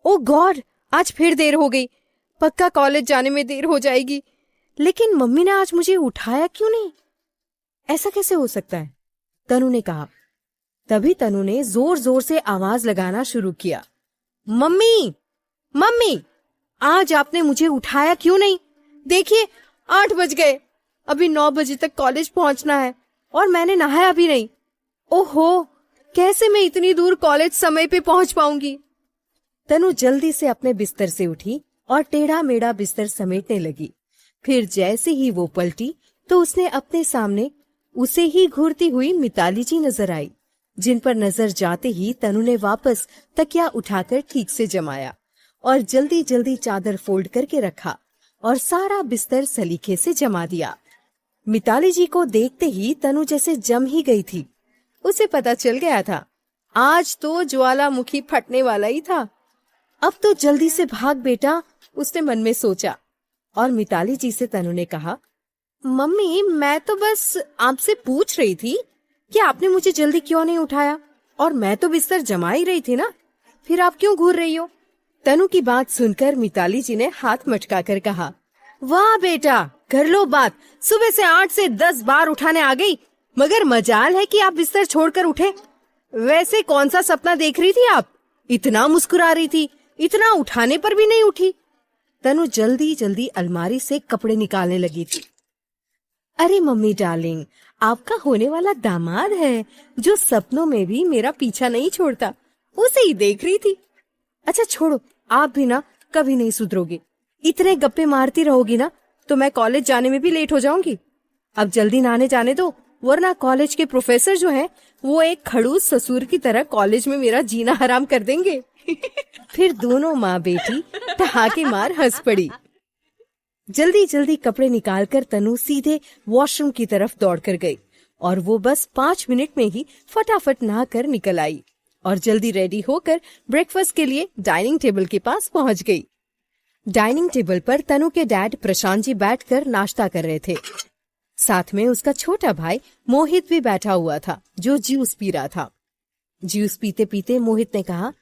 ओ God, आज फिर देर हो गई। पक्का कॉलेज जाने में देर हो जाएगी। लेकिन मम्मी ने आज मुझे उठाया क्यों नहीं? ऐसा कैसे हो सकता है? तनु ने कहा। तभी तनु ने जोर जोर से आवाज लगाना शुरू किया। मम्मी, मम्मी, आज आपने मुझे उठाया क्यों नहीं? देखिए 8 बज गए, अभी 9 बजे तक कॉलेज पहुंचना है और मैंने नहाया भी नहीं। ओहो, कैसे मैं इतनी दूर कॉलेज समय पे पहुंच पाऊंगी? तनु जल्दी से अपने बिस्तर से उठी और टेढ़ा मेढ़ा बिस्तर समेटने लगी। फिर जैसे ही वो पलटी तो उसने अपने सामने उसे ही घूरती हुई मिताली जी नजर आई, जिन पर नजर जाते ही तनु ने वापस तकिया उठाकर ठीक से जमाया और जल्दी जल्दी चादर फोल्ड करके रखा और सारा बिस्तर सलीके से जमा दिया। मिताली जी को देखते ही तनु जैसे जम ही गई थी। उसे पता चल गया था आज तो ज्वालामुखी फटने वाला ही था। अब तो जल्दी से भाग बेटा, उसने मन में सोचा। और मिताली जी से तनु ने कहा, मम्मी मैं तो बस आपसे पूछ रही थी कि आपने मुझे जल्दी क्यों नहीं उठाया, और मैं तो बिस्तर जमा ही रही थी ना, फिर आप क्यों घूर रही हो? तनु की बात सुनकर मिताली जी ने हाथ मटकाकर कहा, वाह बेटा, कर लो बात। सुबह से 8 से 10 बार उठाने आ गई, मगर मजाल है कि आप बिस्तर छोड़कर उठे। वैसे कौन सा सपना देख रही थी आप? इतना मुस्कुरा रही थी, इतना उठाने पर भी नहीं उठी। तनु जल्दी जल्दी अलमारी से कपड़े निकालने लगी थी। अरे मम्मी डार्लिंग, आपका होने वाला दामाद है जो सपनों में भी मेरा पीछा नहीं छोड़ता, उसे ही देख रही थी। अच्छा छोड़ो, आप भी ना कभी नहीं सुधरोगे। इतने गप्पे मारती रहोगी ना तो मैं कॉलेज जाने में भी लेट हो जाऊंगी। अब जल्दी नहाने जाने दो, वरना कॉलेज के प्रोफेसर जो हैं वो एक खड़ूस ससुर की तरह कॉलेज में मेरा जीना हराम कर देंगे। फिर दोनों माँ बेटी ठहाके मार हंस पड़ी। जल्दी जल्दी कपड़े निकालकर तनु सीधे वॉशरूम की तरफ दौड़ कर गई और वो बस 5 मिनट में ही फटाफट नहा कर निकल आई और जल्दी रेडी होकर ब्रेकफास्ट के लिए डाइनिंग टेबल के पास पहुंच गई। डाइनिंग टेबल पर तनु के डैड प्रशांत जी बैठकर नाश्ता कर रहे थे। साथ में उसका छोटा भाई मोहित भी बैठा हुआ था जो जूस पी रहा था। जूस पीते पीते मोहित ने कहा,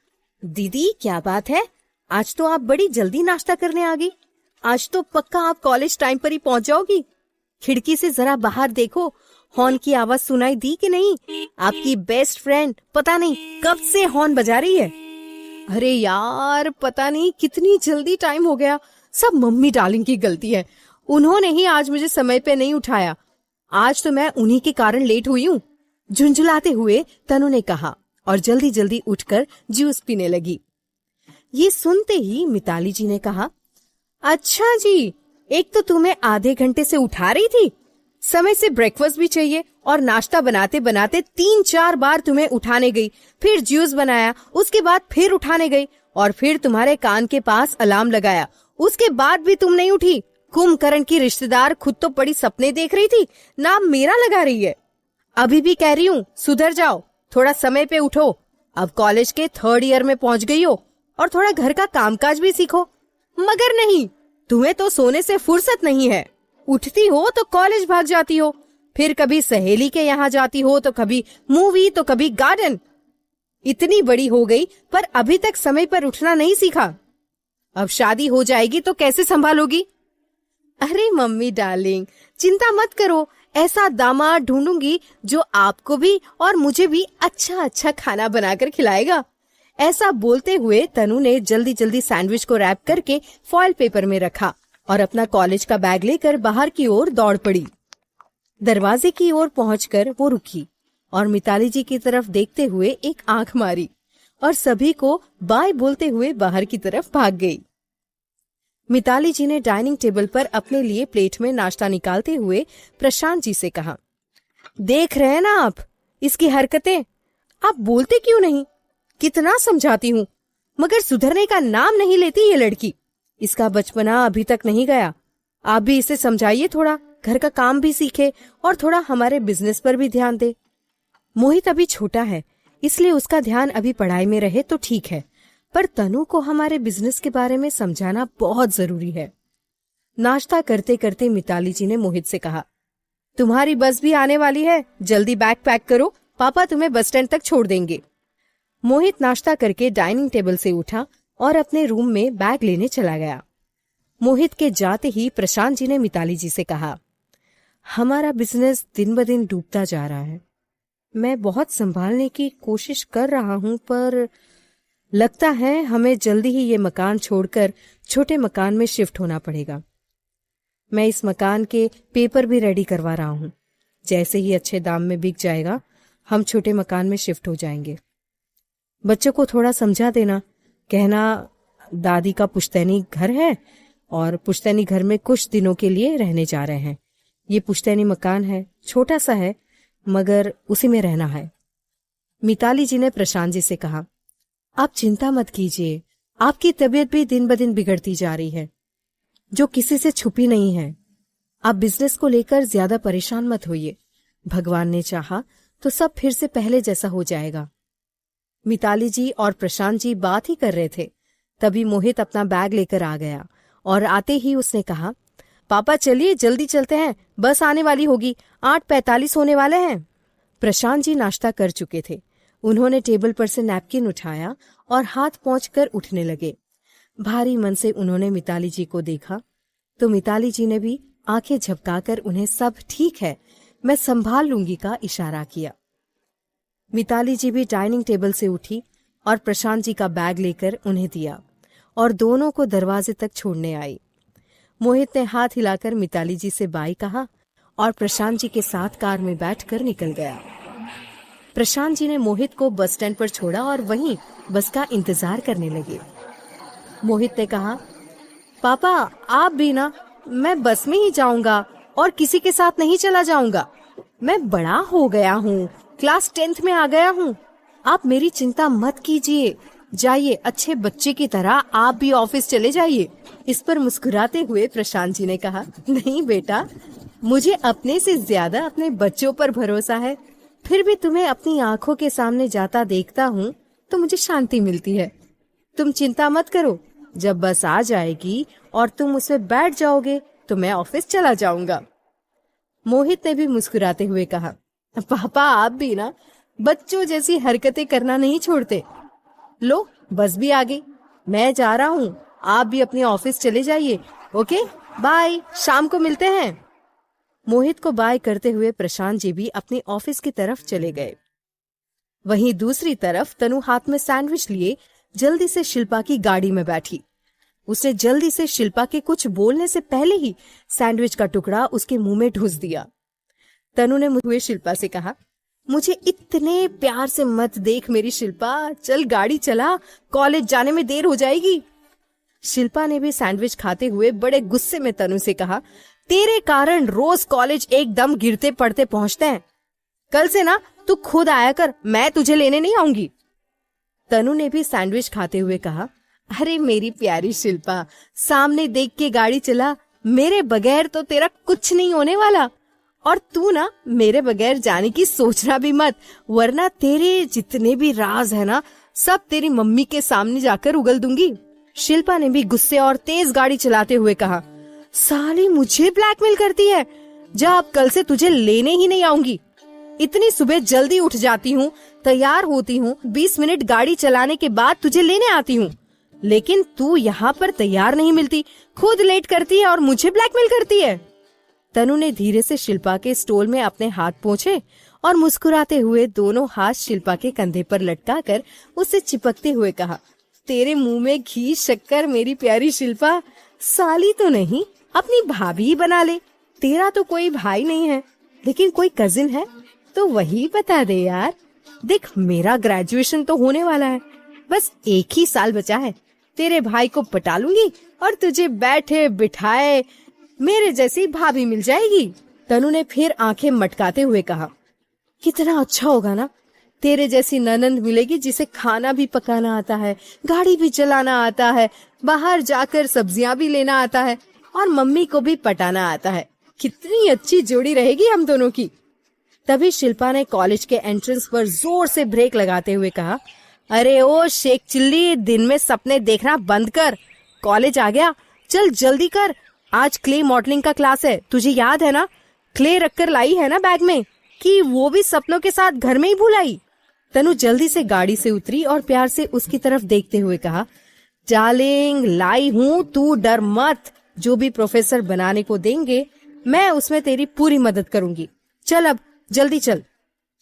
दीदी क्या बात है, आज तो आप बड़ी जल्दी नाश्ता करने आ गई। आज तो पक्का आप कॉलेज टाइम पर ही पहुंच जाओगी। खिड़की से जरा बाहर देखो, हॉर्न की आवाज सुनाई दी कि नहीं? आपकी बेस्ट फ्रेंड पता नहीं कब से हॉर्न बजा रही है। अरे यार, पता नहीं कितनी जल्दी टाइम हो गया। सब मम्मी डार्लिंग की गलती है, उन्होंने ही आज मुझे समय पे नहीं उठाया। आज तो मैं उन्हीं के कारण लेट हुई हूँ, झुंझुलाते हुए तनु ने कहा और जल्दी जल्दी उठकर जूस पीने लगी। ये सुनते ही मिताली जी ने कहा, अच्छा जी, एक तो तुम्हें आधे घंटे से उठा रही थी, समय से ब्रेकफास्ट भी चाहिए और नाश्ता बनाते बनाते 3-4 बार तुम्हें उठाने गई, फिर जूस बनाया, उसके बाद फिर उठाने गई और फिर तुम्हारे कान के पास अलार्म लगाया, उसके बाद भी तुम नहीं उठी। कुंभकर्ण की रिश्तेदार खुद तो बड़ी सपने देख रही थी, नाम मेरा लगा रही है। अभी भी कह रही हूँ सुधर जाओ, थोड़ा समय पे उठो। अब कॉलेज के 3rd ईयर में पहुंच गई हो और थोड़ा घर का कामकाज भी सीखो। मगर नहीं, तुम्हें तो सोने से फुर्सत नहीं है। उठती हो तो कॉलेज भाग जाती हो, फिर कभी सहेली के यहाँ जाती हो तो कभी मूवी तो कभी गार्डन। इतनी बड़ी हो गई पर अभी तक समय पर उठना नहीं सीखा। अब शादी हो जाएगी तो कैसे संभालोगी? अरे मम्मी डार्लिंग, चिंता मत करो, ऐसा दामाद ढूंढूंगी जो आपको भी और मुझे भी अच्छा अच्छा खाना बनाकर खिलाएगा। ऐसा बोलते हुए तनु ने जल्दी जल्दी सैंडविच को रैप करके फॉइल पेपर में रखा और अपना कॉलेज का बैग लेकर बाहर की ओर दौड़ पड़ी। दरवाजे की ओर पहुंचकर वो रुकी और मिताली जी की तरफ देखते हुए एक आंख मारी और सभी को बाय बोलते हुए बाहर की तरफ भाग गई। मिताली जी ने डाइनिंग टेबल पर अपने लिए प्लेट में नाश्ता निकालते हुए प्रशांत जी से कहा, देख रहे हैं ना आप इसकी हरकतें, आप बोलते क्यों नहीं? कितना समझाती हूँ मगर सुधरने का नाम नहीं लेती ये लड़की। इसका बचपना अभी तक नहीं गया। आप भी इसे समझाइए, थोड़ा घर का काम भी सीखे और थोड़ा हमारे बिजनेस पर भी ध्यान दे। मोहित अभी छोटा है, इसलिए उसका ध्यान अभी पढ़ाई में रहे तो ठीक है, पर तनु को हमारे बिजनेस के बारे में समझाना बहुत जरूरी है। नाश्ता करते करते मिताली जी ने मोहित से कहा, तुम्हारी बस भी आने वाली है, जल्दी बैग पैक करो, पापा तुम्हें बस स्टैंड तक छोड़ देंगे। मोहित नाश्ता करके डाइनिंग टेबल से उठा और अपने रूम में बैग लेने चला गया। मोहित के जाते ही प्रशांत जी ने मिताली जी से कहा, हमारा बिजनेस दिन ब दिन डूबता जा रहा है। मैं बहुत संभालने की कोशिश कर रहा हूं, पर लगता है हमें जल्दी ही ये मकान छोड़कर छोटे मकान में शिफ्ट होना पड़ेगा। मैं इस मकान के पेपर भी रेडी करवा रहा हूं। जैसे ही अच्छे दाम में बिक जाएगा, हम छोटे मकान में शिफ्ट हो जाएंगे। बच्चों को थोड़ा समझा देना, कहना दादी का पुश्तैनी घर है और पुश्तैनी घर में कुछ दिनों के लिए रहने जा रहे हैं। ये पुश्तैनी मकान है, छोटा सा है, मगर उसी में रहना है। मिताली जी ने प्रशांत जी से कहा, आप चिंता मत कीजिए, आपकी तबीयत भी दिन ब दिन बिगड़ती जा रही है, जो किसी से छुपी नहीं है। आप बिजनेस को लेकर ज्यादा परेशान मत होइए। भगवान ने चाहा तो सब फिर से पहले जैसा हो जाएगा। मिताली जी और प्रशांत जी बात ही कर रहे थे, तभी मोहित अपना बैग लेकर आ गया और आते ही उसने कहा, पापा चलिए जल्दी चलते हैं, बस आने वाली होगी, 8:45 होने वाले हैं। प्रशांत जी नाश्ता कर चुके थे। उन्होंने टेबल पर से नैपकिन उठाया और हाथ पोंछकर उठने लगे। भारी मन से उन्होंने मिताली जी को देखा तो मिताली जी ने भी आंखें झपकाकर उन्हें सब ठीक है, मैं संभाल लूंगी का इशारा किया। मिताली जी भी डाइनिंग टेबल से उठी और प्रशांत जी का बैग लेकर उन्हें दिया और दोनों को दरवाजे तक छोड़ने आई। मोहित ने हाथ हिलाकर मिताली जी से बाय कहा और प्रशांत जी के साथ कार में बैठकर निकल गया। प्रशांत जी ने मोहित को बस स्टैंड पर छोड़ा और वहीं बस का इंतजार करने लगे। मोहित ने कहा, पापा आप भी ना, मैं बस में ही जाऊंगा और किसी के साथ नहीं चला जाऊंगा। मैं बड़ा हो गया हूँ, क्लास 10th में आ गया हूँ। आप मेरी चिंता मत कीजिए, जाइए अच्छे बच्चे की तरह आप भी ऑफिस चले जाइए। इस पर मुस्कुराते हुए प्रशांत जी ने कहा, नहीं बेटा, मुझे अपने से ज्यादा अपने बच्चों पर भरोसा है। फिर भी तुम्हें अपनी आंखों के सामने जाता देखता हूँ तो मुझे शांति मिलती है। तुम चिंता मत करो, जब बस आ जाएगी और तुम उसमें बैठ जाओगे तो मैं ऑफिस चला जाऊंगा। मोहित ने भी मुस्कुराते हुए कहा, पापा आप भी ना बच्चों जैसी हरकतें करना नहीं छोड़ते। लो बस भी आ गई, मैं जा रहा हूँ, आप भी अपने ऑफिस चले जाइए। ओके बाय, शाम को मिलते हैं। मोहित को बाय करते हुए प्रशांत जी भी अपने ऑफिस की तरफ चले गए। वहीं दूसरी तरफ तनु हाथ में सैंडविच लिए जल्दी से शिल्पा की गाड़ी में बैठी। उसने जल्दी से शिल्पा के कुछ बोलने से पहले ही सैंडविच का टुकड़ा उसके मुंह में ठूस दिया। तनु ने हुए शिल्पा से कहा, मुझे इतने प्यार से मत देख मेरी शिल्पा, चल गाड़ी चला, कॉलेज जाने में देर हो जाएगी। शिल्पा ने भी सैंडविच खाते हुए बड़े गुस्से में तनु से कहा, तेरे कारण रोज कॉलेज एकदम गिरते पड़ते पहुंचते हैं। कल से ना तू खुद आया कर, मैं तुझे लेने नहीं आऊंगी। तनु ने भी सैंडविच खाते हुए कहा, अरे मेरी प्यारी शिल्पा, सामने देख के गाड़ी चला, मेरे बगैर तो तेरा कुछ नहीं होने वाला। और तू ना मेरे बगैर जाने की सोचना भी मत, वरना तेरे जितने भी राज है ना सब तेरी मम्मी के सामने जाकर उगल दूंगी। शिल्पा ने भी गुस्से और तेज गाड़ी चलाते हुए कहा, साली मुझे ब्लैकमेल करती है, जा अब कल से तुझे लेने ही नहीं आऊंगी। इतनी सुबह जल्दी उठ जाती हूँ, तैयार होती हूँ, 20 मिनट गाड़ी चलाने के बाद तुझे लेने आती हूँ, लेकिन तू यहाँ पर तैयार नहीं मिलती, खुद लेट करती है और मुझे ब्लैकमेल करती है। तनु ने धीरे से शिल्पा के स्टोल में अपने हाथ पोंछे और मुस्कुराते हुए दोनों हाथ शिल्पा के कंधे पर लटकाकर उससे चिपकते हुए कहा, तेरे मुंह में घी शक्कर मेरी प्यारी शिल्पा, साली तो नहीं अपनी भाभी ही बना ले। तेरा तो कोई भाई नहीं है, लेकिन कोई कजिन है तो वही बता दे यार। देख मेरा ग्रेजुएशन तो होने वाला है, बस 1 ही साल बचा है, तेरे भाई को पटा लूंगी और तुझे बैठे बिठाए मेरे जैसी भाभी मिल जाएगी। तनु ने फिर आंखें मटकाते हुए कहा, कितना अच्छा होगा ना, तेरे जैसी ननंद मिलेगी जिसे खाना भी पकाना आता है, गाड़ी भी चलाना आता है, बाहर जाकर सब्जियां भी लेना आता है और मम्मी को भी पटाना आता है। कितनी अच्छी जोड़ी रहेगी हम दोनों की। तभी शिल्पा ने कॉलेज के एंट्रेंस पर जोर से ब्रेक लगाते हुए कहा, अरे ओ शेख चिल्ली, दिन में सपने देखना बंद कर, कॉलेज आ गया, चल जल्दी कर, आज क्ले मॉडलिंग का क्लास है, तुझे याद है ना, क्ले रखकर लाई है ना बैग में, कि वो भी सपनों के साथ घर में ही भुलाई। तनु जल्दी से गाड़ी से उतरी और प्यार से उसकी तरफ देखते हुए कहा, डार्लिंग लाई हूं, तू डर मत। जो भी प्रोफेसर बनाने को देंगे मैं उसमें तेरी पूरी मदद करूंगी। चल अब जल्दी चल।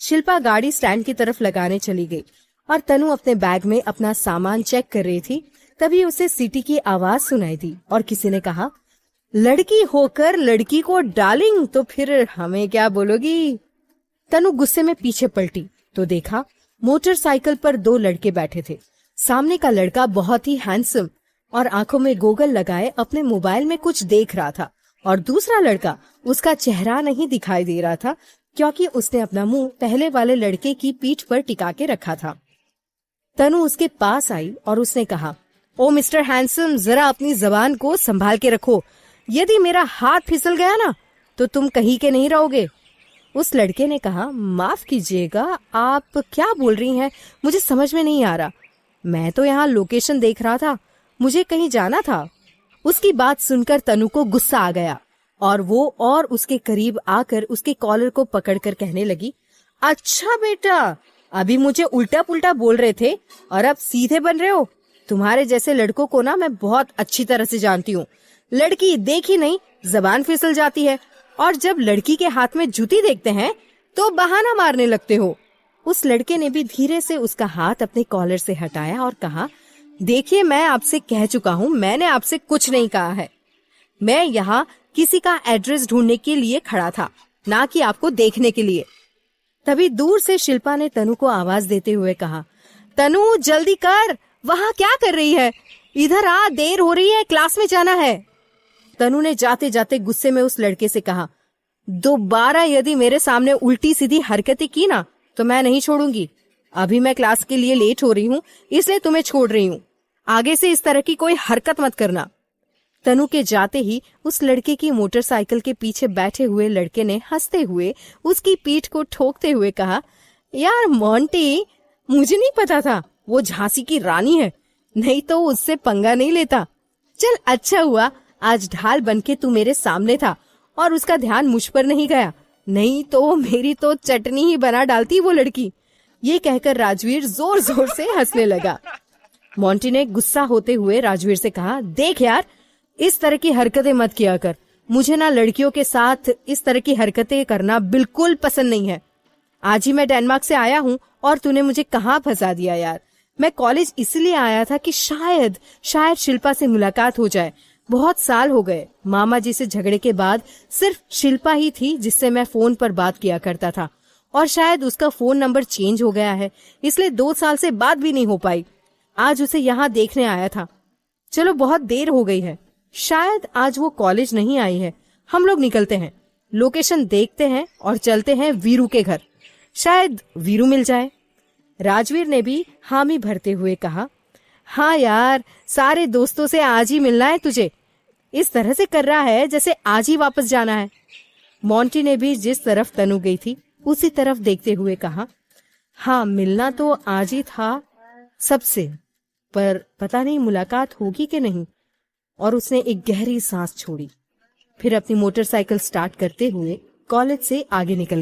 शिल्पा गाड़ी स्टैंड की तरफ लगाने चली गई और तनु अपने बैग में अपना सामान चेक कर रही थी। तभी उसे सीटी की आवाज सुनाई दी और किसी ने कहा, लड़की होकर लड़की को डार्लिंग, तो फिर हमें क्या बोलोगी? तनु गुस्से में पीछे पलटी तो देखा मोटरसाइकिल पर 2 लड़के बैठे थे। सामने का लड़का बहुत ही हैंडसम और आंखों में गोगल लगाए अपने मोबाइल में कुछ देख रहा था, और दूसरा लड़का, उसका चेहरा नहीं दिखाई दे रहा था क्योंकि उसने अपना मुंह पहले वाले लड़के की पीठ पर टिका के रखा था। तनु उसके पास आई और उसने कहा, ओ मिस्टर हैंडसम, जरा अपनी जबान को संभाल के रखो। यदि मेरा हाथ फिसल गया ना तो तुम कहीं के नहीं रहोगे। उस लड़के ने कहा, माफ कीजिएगा, आप क्या बोल रही हैं? मुझे समझ में नहीं आ रहा। मैं तो यहाँ लोकेशन देख रहा था, मुझे कहीं जाना था। उसकी बात सुनकर तनु को गुस्सा आ गया और वो और उसके करीब आकर उसके कॉलर को पकड़कर कहने लगी, अच्छा बेटा, अभी मुझे उल्टा पुल्टा बोल रहे थे और अब सीधे बन रहे हो। तुम्हारे जैसे लड़कों को ना मैं बहुत अच्छी तरह से जानती हूँ। लड़की देखी नहीं जबान फिसल जाती है, और जब लड़की के हाथ में जूती देखते हैं तो बहाना मारने लगते हो। उस लड़के ने भी धीरे से उसका हाथ अपने कॉलर से हटाया और कहा, देखिए, मैं आपसे कह चुका हूँ, मैंने आपसे कुछ नहीं कहा है। मैं यहाँ किसी का एड्रेस ढूंढने के लिए खड़ा था, ना कि आपको देखने के लिए। तभी दूर से शिल्पा ने तनु को आवाज देते हुए कहा, तनु जल्दी कर, वहाँ क्या कर रही है? इधर आ, देर हो रही है, क्लास में जाना है। तनु ने जाते जाते गुस्से में उस लड़के से कहा, दोबारा यदि मेरे सामने उल्टी सीधी हरकतें की ना तो मैं नहीं छोड़ूंगी। अभी मैं क्लास के लिए लेट हो रही हूँ, इसलिए तुम्हें छोड़ रही हूँ। आगे से इस तरह की कोई हरकत मत करना। तनु के जाते ही उस लड़के की मोटरसाइकिल के पीछे बैठे हुए लड़के ने हंसते हुए उसकी पीठ को ठोकते हुए कहा, यार मोंटी, मुझे नहीं पता था वो झांसी की रानी है, नहीं तो उससे पंगा नहीं लेता। चल अच्छा हुआ आज ढाल बनके तू मेरे सामने था और उसका ध्यान मुझ पर नहीं गया, नहीं तो मेरी तो चटनी ही बना डालती वो लड़की। ये कहकर राजवीर जोर जोर से हंसने लगा। मोंटी ने गुस्सा होते हुए राजवीर से कहा, देख यार, इस तरह की हरकतें मत किया कर। मुझे ना लड़कियों के साथ इस तरह की हरकतें करना बिल्कुल पसंद नहीं है। आज ही मैं डेनमार्क से आया हूँ और तूने मुझे कहाँ फंसा दिया यार। मैं कॉलेज इसलिए आया था कि शायद शिल्पा से मुलाकात हो जाए। बहुत साल हो गए, मामा जी से झगड़े के बाद सिर्फ शिल्पा ही थी जिससे मैं फोन पर बात किया करता था, और शायद उसका फोन नंबर चेंज हो गया है, इसलिए 2 साल से बात भी नहीं हो पाई। आज उसे यहाँ देखने आया था। चलो बहुत देर हो गई है, शायद आज वो कॉलेज नहीं आई है। हम लोग निकलते हैं, लोकेशन देखते हैं और चलते हैं वीरू के घर, शायद वीरू मिल जाए। राजवीर ने भी हामी भरते हुए कहा, हाँ यार, सारे दोस्तों से आज ही मिलना है तुझे। इस तरह से कर रहा है जैसे आज ही वापस जाना है। मोंटी ने भी जिस तरफ तनु गई थी उसी तरफ देखते हुए कहा, हाँ मिलना तो आज ही था सबसे, पर पता नहीं मुलाकात होगी कि नहीं। और उसने एक गहरी सांस छोड़ी, फिर अपनी मोटरसाइकिल स्टार्ट करते हुए कॉलेज से आगे निकल